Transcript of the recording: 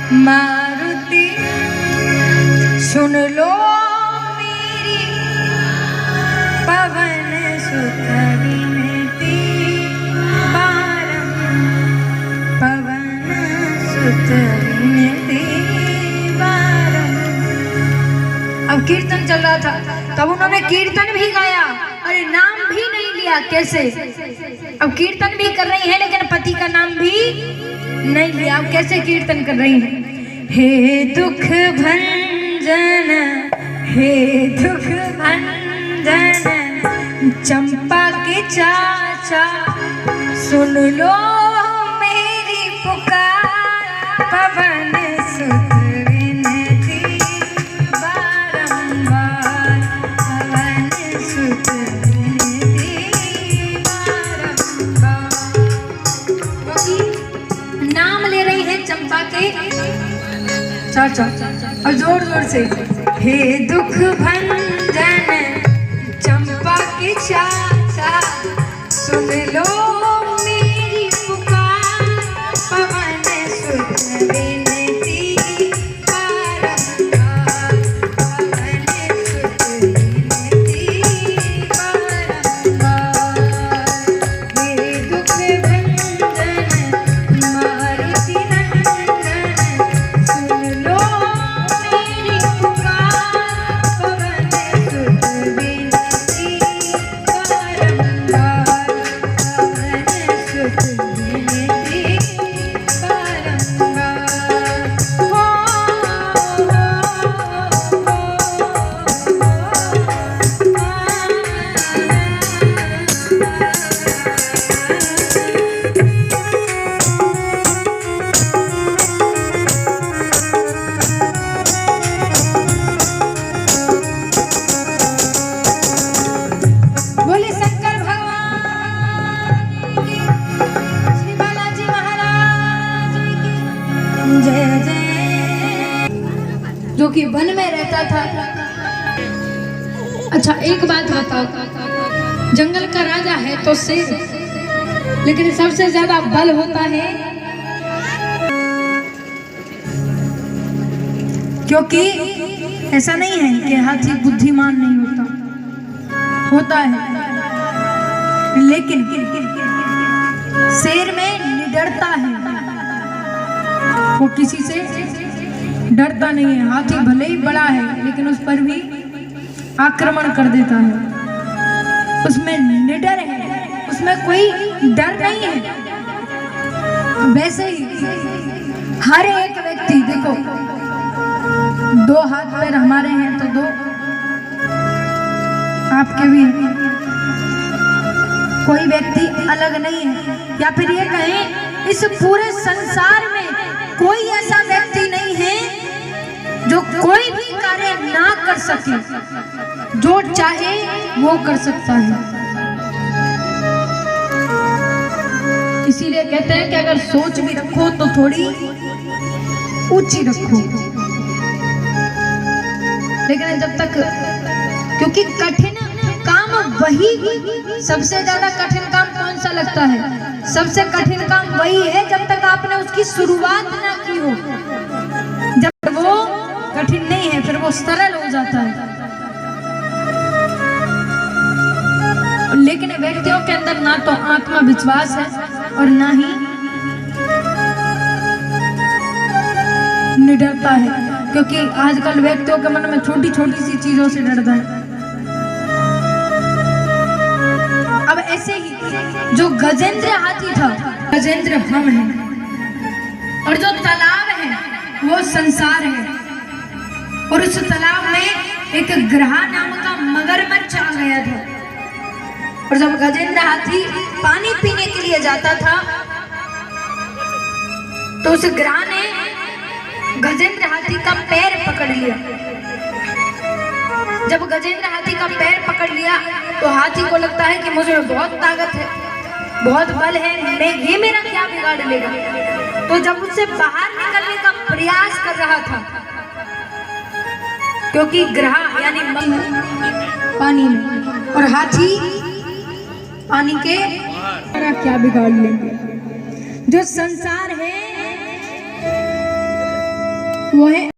मारुति सुन लो मेरी पवन सुत विनती बारम पवन सुत विनती बारम। अब कीर्तन चल रहा था, तब उन्होंने कीर्तन भी गाया, अरे नाम भी नहीं लिया। कैसे? अब कीर्तन भी कर रही है लेकिन पति का नाम भी नहीं लिया। अब कैसे कीर्तन कर रही है? हे दुख भंजन, हे दुख भंजन, चंपा के चाचा सुन लो मेरी पुकार, पवन सुत विनती बारंबार, पवन सुत विनती बारंबार। नाम ले रही है चंपा के चाचा और जोर जोर से, हे दुख भंजन चंपा के चाचा सुन लो मेरी पुकार, पवन सुत विनती बारंबार, पवन सुत विनती बारंबार। हे दुख भंजन मारुति नंदन सुन लो मेरी पुकार, पवन सुत विनती बारंबार, पवन सुत विनती बारंबार। बोले शंकर भगवान की, श्री बालाजी महाराज की जय जय। जो कि वन में रहता था। अच्छा एक बात बताओ, जंगल का राजा है तो शेर, लेकिन सबसे ज्यादा बल होता है, क्योंकि ऐसा नहीं है कि हाथी बुद्धिमान नहीं होता, होता है, लेकिन शेर में निडरता है, वो किसी से डरता नहीं है। हाथी भले ही बड़ा है लेकिन उस पर भी आक्रमण कर देता है, उसमें निडर है, उसमें कोई डर नहीं है। वैसे ही हर एक व्यक्ति, देखो दो हाथ पैर हमारे हैं तो दो आपके भी हैं, कोई व्यक्ति अलग नहीं है। या फिर ये कहें इस पूरे संसार में कोई ऐसा व्यक्ति नहीं है जो कोई भी कार्य ना कर सके, जो चाहे वो कर सकता है। इसीलिए कहते हैं कि अगर सोच भी रखो तो थोड़ी ऊंची रखो, लेकिन जब तक, क्योंकि कठिन काम वही, सबसे ज्यादा कठिन काम कौन सा लगता है? सबसे कठिन काम वही है जब तक आपने उसकी शुरुआत ना की हो। जब वो कठिन नहीं है फिर वो सरल हो जाता है। लेकिन व्यक्तियों के अंदर ना तो आत्मविश्वास है और ना ही निडरता है, क्योंकि आजकल व्यक्तियों के मन में छोटी छोटी सी चीजों से डरता है। अब ऐसे ही जो गजेंद्र हाथी था, गजेंद्र हम हैं, और जो तालाब है वो संसार है, और उस तालाब में एक ग्रहा नाम का मगरमच्छ आ गया था। और जब गजेंद्र हाथी पानी पीने के लिए जाता था तो उस ग्रह ने गजेंद्र हाथी का पैर पकड़ लिया। जब गजेंद्र हाथी का पैर पकड़ लिया तो हाथी को लगता है कि मुझे बहुत ताकत है, बहुत बल है, ये मेरा क्या बिगाड़ लेगा। तो जब उससे बाहर निकलने का प्रयास कर रहा था, क्योंकि ग्रह यानी पानी में और हाथी पानी के क्या बिगाड़ लेंगे। जो संसार है वो है